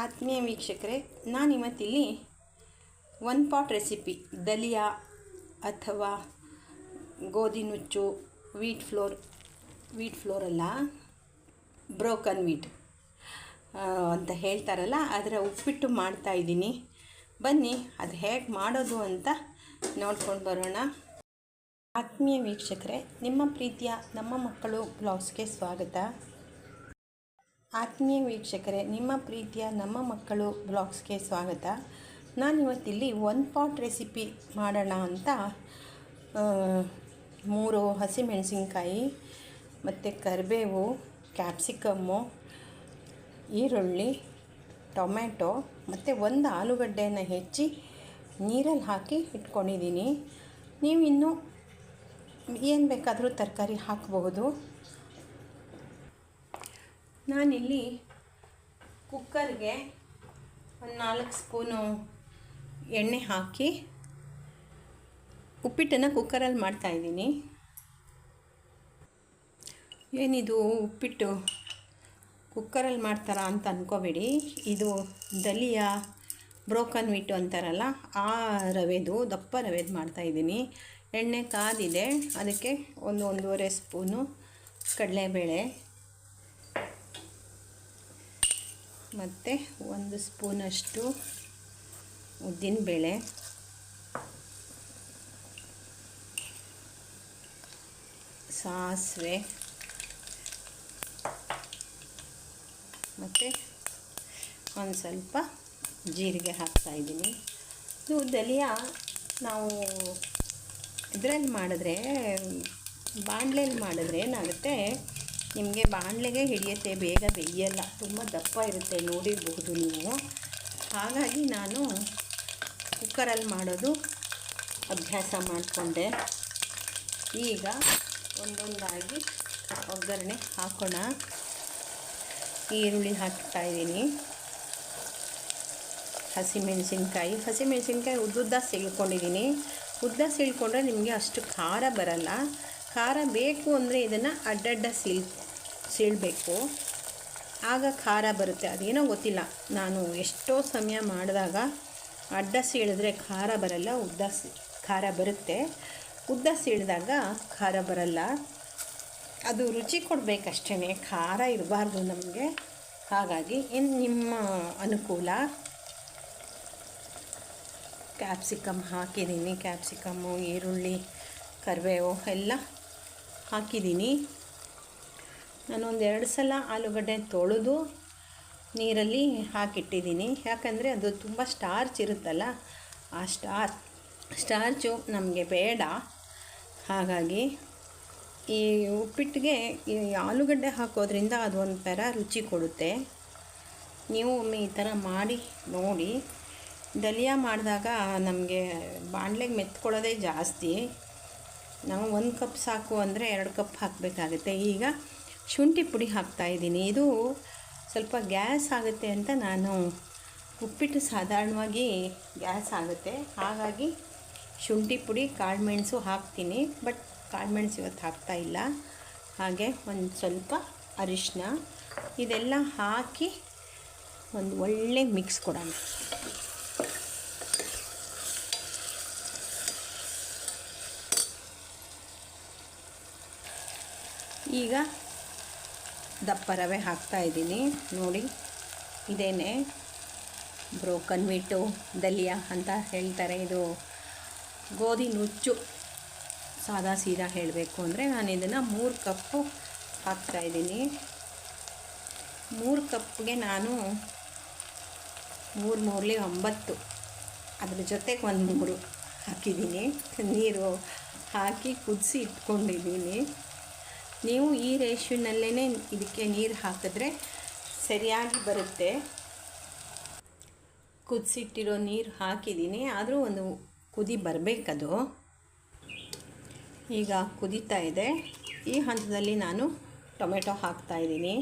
ಆತ್ಮೀಯ ವೀಕ್ಷಕರೇ, ನಾನಿವತ್ತಿಲ್ಲಿ one pot recipe dahlia ಅಥವಾ ಗೋಧಿ ನುಚ್ಚು, ವೀಟ್ ಫ್ಲೋರ್ ಅಲ್ಲ, ಬ್ರೋಕನ್ ವೀಟ್ ಅಂತ ಹೇಳ್ತಾರಲ್ಲ, ಅದರ ಉಪ್ಪಿಟ್ಟು ಮಾಡ್ತಾಯಿದ್ದೀನಿ. ಬನ್ನಿ ಅದು ಹೇಗೆ ಮಾಡೋದು ಅಂತ ನೋಡ್ಕೊಂಡು ಬರೋಣ. ಆತ್ಮೀಯ ವೀಕ್ಷಕರೇ, ನಿಮ್ಮ ಪ್ರೀತಿಯ ನಮ್ಮ ಮಕ್ಕಳು ಬ್ಲಾಗ್ಸ್ಗೆ ಸ್ವಾಗತ. ಆತ್ಮೀಯ ವೀಕ್ಷಕರೇ, ನಿಮ್ಮ ಪ್ರೀತಿಯ ನಮ್ಮ ಮಕ್ಕಳು ಬ್ಲಾಗ್ಸ್ಗೆ ಸ್ವಾಗತ. ನಾನಿವತ್ತಿಲ್ಲಿ ಒನ್ ಪಾಟ್ ರೆಸಿಪಿ ಮಾಡೋಣ ಅಂತ 3 ಹಸಿಮೆಣಸಿನ್ಕಾಯಿ ಮತ್ತು ಕರಿಬೇವು, ಕ್ಯಾಪ್ಸಿಕಮ್ಮು, ಈರುಳ್ಳಿ, ಟೊಮೆಟೊ ಮತ್ತು 1 ಆಲೂಗಡ್ಡೆಯನ್ನು ಹೆಚ್ಚಿ ನೀರಲ್ಲಿ ಹಾಕಿ ಇಟ್ಕೊಂಡಿದ್ದೀನಿ. ನೀವು ಇನ್ನೂ ಏನು ಬೇಕಾದರೂ ತರಕಾರಿ ಹಾಕಬಹುದು. ನಾನಿಲ್ಲಿ ಕುಕ್ಕರ್ಗೆ 4 ಸ್ಪೂನು ಎಣ್ಣೆ ಹಾಕಿ ಉಪ್ಪಿಟ್ಟನ್ನು ಕುಕ್ಕರಲ್ಲಿ ಮಾಡ್ತಾಯಿದ್ದೀನಿ. ಏನಿದು ಉಪ್ಪಿಟ್ಟು ಕುಕ್ಕರಲ್ಲಿ ಮಾಡ್ತಾರಾ ಅಂತ ಅಂದ್ಕೋಬೇಡಿ. ಇದು ದಲಿಯಾ ಬ್ರೋಕನ್ ವೀಟು ಅಂತಾರಲ್ಲ, ಆ ರವೆದು, ದಪ್ಪ ರವೆದು ಮಾಡ್ತಾಯಿದ್ದೀನಿ. ಎಣ್ಣೆ ಕಾದಿದೆ, ಅದಕ್ಕೆ 1-1.5 ಸ್ಪೂನು ಕಡಲೆಬೇಳೆ ಮತ್ತು 1 ಸ್ಪೂನಷ್ಟು ಉದ್ದಿನಬೇಳೆ, ಸಾಸಿವೆ ಮತ್ತು ಒಂದು ಸ್ವಲ್ಪ ಜೀರಿಗೆ ಹಾಕ್ತಾಯಿದ್ದೀನಿ. ಇದು ದಲಿಯಾ ನಾವು ಇದರಲ್ಲಿ ಮಾಡಿದ್ರೆ, ಬಾಣಲೆಯಲ್ಲಿ ಮಾಡಿದ್ರೆ ಏನಾಗುತ್ತೆ, ನಿಮಗೆ ಬಾಣಲೆಗೆ ಹಿಡಿಯುತ್ತೆ, ಬೇಗ ಬೇಯಲ್ಲ, ತುಂಬ ದಪ್ಪ ಇರುತ್ತೆ, ನೋಡಿರಬಹುದು ನೀವು. ಹಾಗಾಗಿ ನಾನು ಕುಕ್ಕರಲ್ಲಿ ಮಾಡೋದು ಅಭ್ಯಾಸ ಮಾಡಿಕೊಂಡೆ. ಈಗ ಒಂದೊಂದಾಗಿ ಒಗ್ಗರಣೆ ಹಾಕೋಣ. ಈರುಳ್ಳಿ ಹಾಕ್ತಾಯಿದ್ದೀನಿ, ಹಸಿಮೆಣಸಿನ್ಕಾಯಿ ಉದ್ದುದ್ದ ಸೀಳ್ಕೊಂಡಿದ್ದೀನಿ. ಉದ್ದ ಸೀಳ್ಕೊಂಡ್ರೆ ನಿಮಗೆ ಅಷ್ಟು ಖಾರ ಬರಲ್ಲ. ಖಾರ ಬೇಕು ಅಂದರೆ ಇದನ್ನು ಅಡ್ಡಡ್ಡ ಸೀಳಬೇಕು, ಆಗ ಖಾರ ಬರುತ್ತೆ. ಅದೇನೋ ಗೊತ್ತಿಲ್ಲ, ನಾನು ಎಷ್ಟೋ ಸಮಯ ಮಾಡಿದಾಗ ಅಡ್ಡ ಸೀಳಿದ್ರೆ ಖಾರ ಬರಲ್ಲ, ಖಾರ ಬರುತ್ತೆ. ಉದ್ದ ಸೀಳಿದಾಗ ಖಾರ ಬರಲ್ಲ. ಅದು ರುಚಿ ಕೊಡಬೇಕಷ್ಟೇ, ಖಾರ ಇರಬಾರ್ದು ನಮಗೆ. ಹಾಗಾಗಿ ನಿಮ್ಮ ಅನುಕೂಲ. ಕ್ಯಾಪ್ಸಿಕಮ್ ಹಾಕಿದ್ದೀನಿ, ಕ್ಯಾಪ್ಸಿಕಮ್ಮು, ಈರುಳ್ಳಿ, ಕರಿಬೇವು ಎಲ್ಲ ಹಾಕಿದ್ದೀನಿ. ನಾನೊಂದು 2 ಸಲ ಆಲೂಗಡ್ಡೆ ತೊಳೆದು ನೀರಲ್ಲಿ ಹಾಕಿಟ್ಟಿದ್ದೀನಿ. ಯಾಕಂದರೆ ಅದು ತುಂಬ ಸ್ಟಾರ್ಚ್ ಇರುತ್ತಲ್ಲ, ಆ ಸ್ಟಾರ್ಚು ನಮಗೆ ಬೇಡ. ಹಾಗಾಗಿ ಈ ಉಪ್ಪಿಟ್ಟಿಗೆ ಈ ಆಲೂಗಡ್ಡೆ ಹಾಕೋದ್ರಿಂದ ಅದು ಒಂಥರ ರುಚಿ ಕೊಡುತ್ತೆ. ನೀವು ಒಮ್ಮೆ ಈ ಥರ ಮಾಡಿ ನೋಡಿ. ದಲಿಯಾ ಮಾಡಿದಾಗ ನಮಗೆ ಬಾಣಲೆಗೆ ಮೆತ್ಕೊಳ್ಳೋದೇ ಜಾಸ್ತಿ. ನಾವು 1 ಕಪ್ ಸಾಕು ಅಂದರೆ 2 ಕಪ್ ಹಾಕಬೇಕಾಗುತ್ತೆ. ಈಗ ಶುಂಠಿ ಪುಡಿ ಹಾಕ್ತಾಯಿದ್ದೀನಿ. ಇದು ಸ್ವಲ್ಪ ಗ್ಯಾಸ್ ಆಗುತ್ತೆ ಅಂತ ನಾನು, ಉಪ್ಪಿಟ್ಟು ಸಾಧಾರಣವಾಗಿ ಗ್ಯಾಸ್ ಆಗುತ್ತೆ, ಹಾಗಾಗಿ ಶುಂಠಿ ಪುಡಿ, ಕಾಳುಮೆಣಸು ಹಾಕ್ತೀನಿ. ಬಟ್ ಕಾಳುಮೆಣಸು ಇವತ್ತು ಹಾಕ್ತಾಯಿಲ್ಲ. ಹಾಗೆ ಒಂದು ಸ್ವಲ್ಪ ಅರಿಶಿನ, ಇದೆಲ್ಲ ಹಾಕಿ ಒಂದು ಒಳ್ಳೆ ಮಿಕ್ಸ್ ಕೊಡೋಣ. ಈಗ ದಪ್ಪ ರವೆ ಹಾಕ್ತಾಯಿದ್ದೀನಿ ನೋಡಿ. ಇದೇನೆ ಬ್ರೋಕನ್ ವೀಟು ದಲಿಯಾ ಅಂತ ಹೇಳ್ತಾರೆ. ಇದು ಗೋಧಿ ನುಚ್ಚು, ಸೀದಾ ಹೇಳಬೇಕು ಅಂದರೆ. ನಾನು ಇದನ್ನು 3 ಕಪ್ಪು ಹಾಕ್ತಾಯಿದ್ದೀನಿ. 3 ಕಪ್ಗೆ ನಾನು 3 9, ಅದ್ರ ಜೊತೆಗೆ 1 3 ಹಾಕಿದ್ದೀನಿ. ನೀರು ಹಾಕಿ ಕುದಿಸಿ ಇಟ್ಕೊಂಡಿದ್ದೀನಿ. ನೀವು ಈ ರೇಷಿಯೋನಲ್ಲೇ ಇದಕ್ಕೆ ನೀರು ಹಾಕಿದ್ರೆ ಸರಿಯಾಗಿ ಬರುತ್ತೆ. ಕುದಿಸಿಟ್ಟಿರೋ ನೀರು ಹಾಕಿದ್ದೀನಿ, ಆದರೂ ಒಂದು ಕುದಿ ಬರಬೇಕದು. ಈಗ ಕುದೀತಾ ಇದೆ. ಈ ಹಂತದಲ್ಲಿ ನಾನು ಟೊಮೆಟೊ ಹಾಕ್ತಾಯಿದ್ದೀನಿ.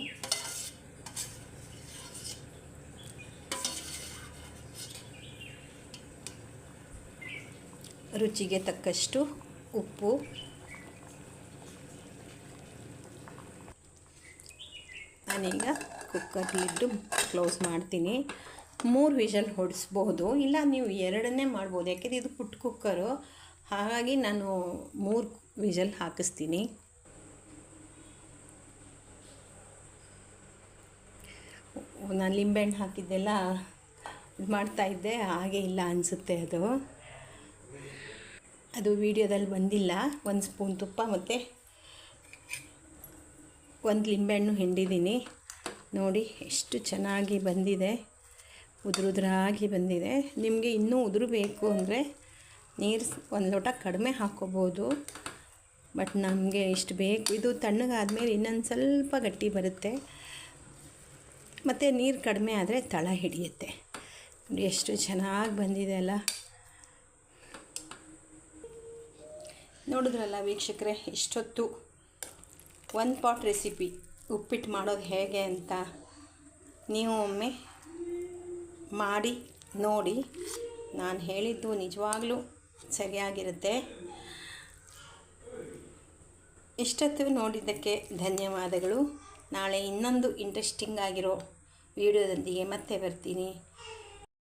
ರುಚಿಗೆ ತಕ್ಕಷ್ಟು ಉಪ್ಪು, ನಾನೀಗ ಕುಕ್ಕರ್ ಲಿಡ್ಡು ಕ್ಲೋಸ್ ಮಾಡ್ತೀನಿ. 3 ವಿಷಲ್ ಹೊಡಿಸ್ಬೋದು, ಇಲ್ಲ ನೀವು 2 ಮಾಡ್ಬೋದು. ಯಾಕೆಂದರೆ ಇದು ಪುಟ್ಟ ಕುಕ್ಕರು, ಹಾಗಾಗಿ ನಾನು 3 ವಿಷಲ್ ಹಾಕಿಸ್ತೀನಿ. ನಾನು ಲಿಂಬೆಹಣ್ಣು ಹಾಕಿದ್ದೆಲ್ಲ ಇದು ಮಾಡ್ತಾಯಿದ್ದೆ, ಹಾಗೆ ಇಲ್ಲ ಅನಿಸುತ್ತೆ. ಅದು ವೀಡಿಯೋದಲ್ಲಿ ಬಂದಿಲ್ಲ. 1 ಸ್ಪೂನ್ ತುಪ್ಪ ಮತ್ತು 1 ಲಿಂಬೆಹಣ್ಣು ಹಿಂಡಿದ್ದೀನಿ. ನೋಡಿ ಎಷ್ಟು ಚೆನ್ನಾಗಿ ಬಂದಿದೆ, ಉದುರಾಗಿ ಬಂದಿದೆ. ನಿಮಗೆ ಇನ್ನೂ ಉದುರು ಬೇಕು ಅಂದರೆ ನೀರು 1 ಲೋಟ ಕಡಿಮೆ ಹಾಕ್ಕೋಬೋದು, ಬಟ್ ನಮಗೆ ಇಷ್ಟು ಬೇಕು. ಇದು ತಣ್ಣಗಾದ್ಮೇಲೆ ಇನ್ನೊಂದು ಸ್ವಲ್ಪ ಗಟ್ಟಿ ಬರುತ್ತೆ, ಮತ್ತು ನೀರು ಕಡಿಮೆ ಆದರೆ ತಳ ಹಿಡಿಯುತ್ತೆ. ನೋಡಿ ಎಷ್ಟು ಚೆನ್ನಾಗಿ ಬಂದಿದೆ ಅಲ್ಲ. ನೋಡಿದ್ರಲ್ಲ ವೀಕ್ಷಕರೇ, ಇಷ್ಟೊತ್ತು 1 ಪಾಟ್ ರೆಸಿಪಿ ಉಪ್ಪಿಟ್ಟು ಮಾಡೋದು ಹೇಗೆ ಅಂತ ನೀವು ಒಮ್ಮೆ ಮಾಡಿ ನೋಡಿ. ನಾನು ಹೇಳಿದ್ದು ನಿಜವಾಗ್ಲೂ ಸರಿಯಾಗಿರುತ್ತೆ. ಇಷ್ಟೊತ್ತು ನೋಡಿದ್ದಕ್ಕೆ ಧನ್ಯವಾದಗಳು. ನಾಳೆ ಇನ್ನೊಂದು ಇಂಟ್ರೆಸ್ಟಿಂಗ್ ಆಗಿರೋ ವಿಡಿಯೋದೊಂದಿಗೆ ಮತ್ತೆ ಬರ್ತೀನಿ.